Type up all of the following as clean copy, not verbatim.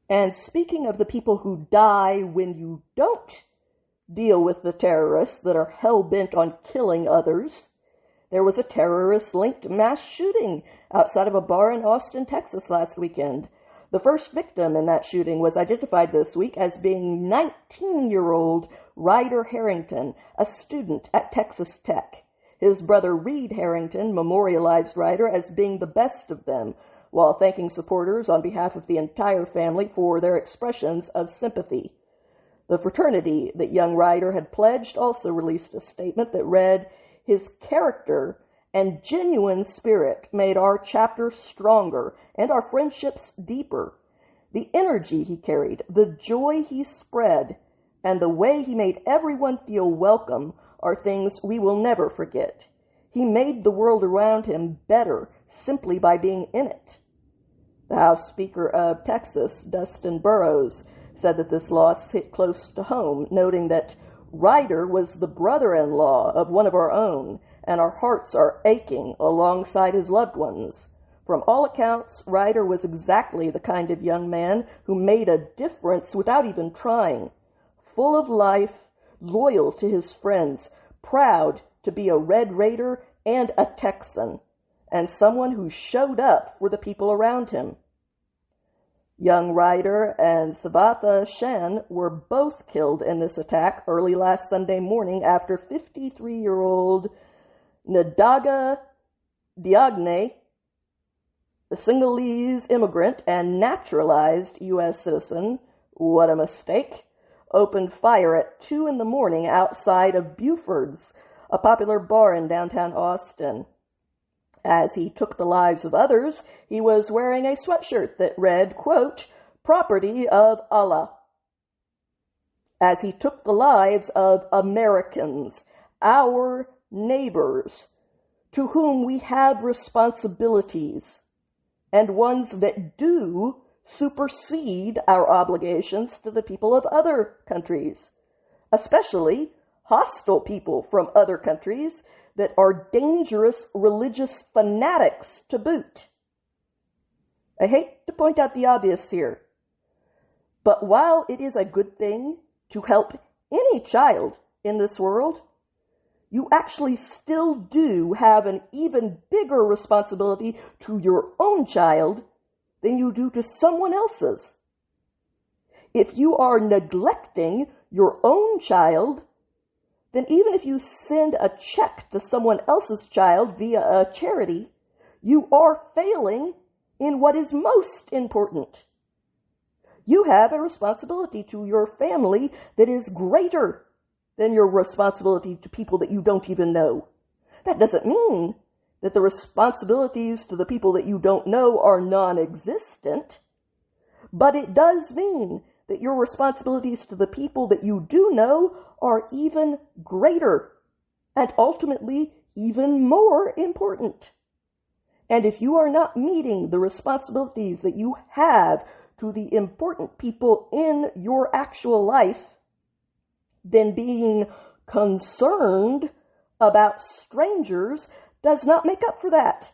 And speaking of the people who die when you don't deal with the terrorists that are hell-bent on killing others, there was a terrorist-linked mass shooting outside of a bar in Austin, Texas last weekend. The first victim in that shooting was identified this week as being 19-year-old Ryder Harrington, a student at Texas Tech. His brother Reed Harrington memorialized Ryder as being the best of them, while thanking supporters on behalf of the entire family for their expressions of sympathy. The fraternity that young Ryder had pledged also released a statement that read, "His character and genuine spirit made our chapter stronger and our friendships deeper. The energy he carried, the joy he spread, and the way he made everyone feel welcome are things we will never forget. He made the world around him better simply by being in it." The House Speaker of Texas, Dustin Burrows, said that this loss hit close to home, noting that Ryder was the brother-in-law of one of our own, and our hearts are aching alongside his loved ones. From all accounts, Ryder was exactly the kind of young man who made a difference without even trying. Full of life, loyal to his friends, proud to be a Red Raider and a Texan, and someone who showed up for the people around him. Young Ryder and Sabatha Shan were both killed in this attack early last Sunday morning after 53-year-old Ndanga Diagne, the Senegalese immigrant and naturalized U.S. citizen, what a mistake, opened fire at 2 in the morning outside of Buford's, a popular bar in downtown Austin. As he took the lives of others, he was wearing a sweatshirt that read, quote, "Property of Allah." As he took the lives of Americans, our neighbors, to whom we have responsibilities, and ones that do supersede our obligations to the people of other countries, especially hostile people from other countries that are dangerous religious fanatics to boot. I hate to point out the obvious here, but while it is a good thing to help any child in this world, you actually still do have an even bigger responsibility to your own child than you do to someone else's. If you are neglecting your own child, then even if you send a check to someone else's child via a charity, you are failing in what is most important. You have a responsibility to your family that is greater than your responsibility to people that you don't even know. That doesn't mean that the responsibilities to the people that you don't know are non-existent, but it does mean that your responsibilities to the people that you do know are even greater and ultimately even more important. And if you are not meeting the responsibilities that you have to the important people in your actual life, then being concerned about strangers does not make up for that.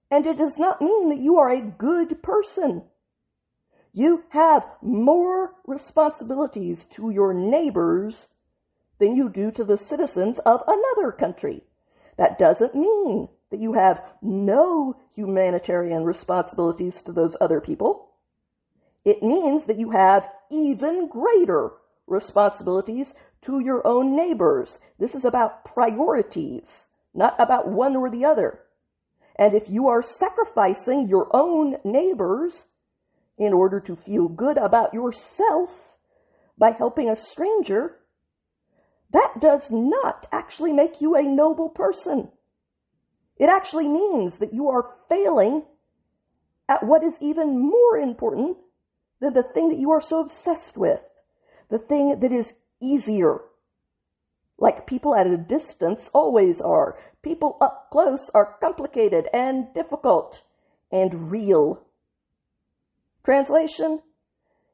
And it does not mean that you are a good person. You have more responsibilities to your neighbors than you do to the citizens of another country. That doesn't mean that you have no humanitarian responsibilities to those other people. It means that you have even greater responsibilities to your own neighbors. This is about priorities, not about one or the other. And if you are sacrificing your own neighbors in order to feel good about yourself by helping a stranger, that does not actually make you a noble person. It actually means that you are failing at what is even more important than the thing that you are so obsessed with, the thing that is easier. Like people at a distance always are. People up close are complicated and difficult and real. Translation: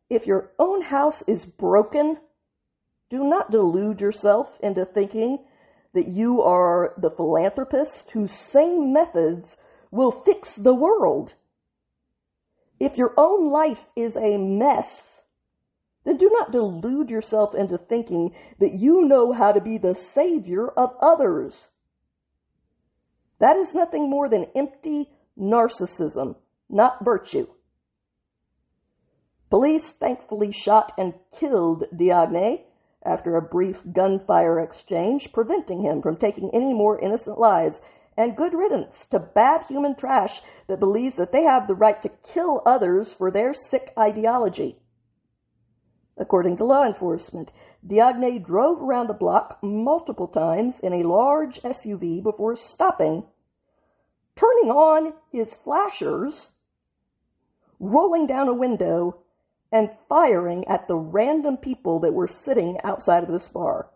if your own house is broken, do not delude yourself into thinking that you are the philanthropist whose same methods will fix the world. If your own life is a mess, then do not delude yourself into thinking that you know how to be the savior of others. That is nothing more than empty narcissism, not virtue. Police thankfully shot and killed Diagne after a brief gunfire exchange, preventing him from taking any more innocent lives. And good riddance to bad human trash that believes that they have the right to kill others for their sick ideology. According to law enforcement, Diagne drove around the block multiple times in a large SUV before stopping, turning on his flashers, rolling down a window, and firing at the random people that were sitting outside of this bar.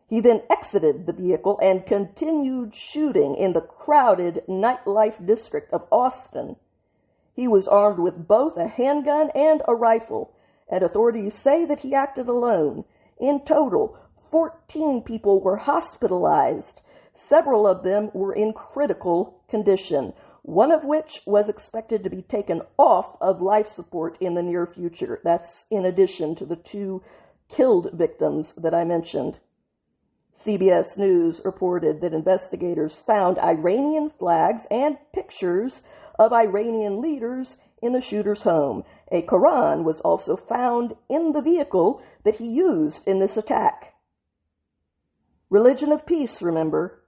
He then exited the vehicle and continued shooting in the crowded nightlife district of Austin. He was armed with both a handgun and a rifle, and authorities say that he acted alone. In total, 14 people were hospitalized. Several of them were in critical condition, one of which was expected to be taken off of life support in the near future. That's in addition to the 2 killed victims that I mentioned. CBS News reported that investigators found Iranian flags and pictures of Iranian leaders in the shooter's home. A Quran was also found in the vehicle that he used in this attack. Religion of peace, remember.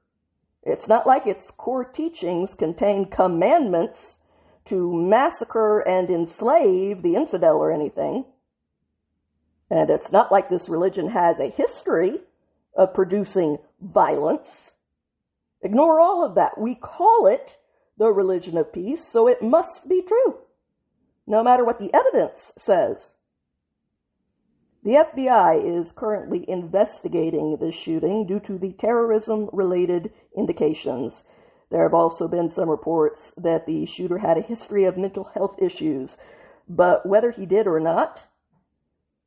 It's not like its core teachings contain commandments to massacre and enslave the infidel or anything. And it's not like this religion has a history of producing violence. Ignore all of that. We call it the religion of peace, so it must be true, no matter what the evidence says. The FBI is currently investigating this shooting due to the terrorism-related indications. There have also been some reports that the shooter had a history of mental health issues, but whether he did or not,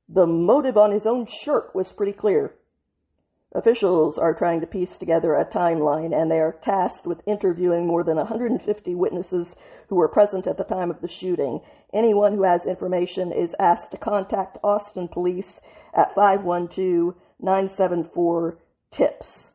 the motive on his own shirt was pretty clear. Officials are trying to piece together a timeline, and they are tasked with interviewing more than 150 witnesses who were present at the time of the shooting. Anyone who has information is asked to contact Austin Police at 512-974-TIPS.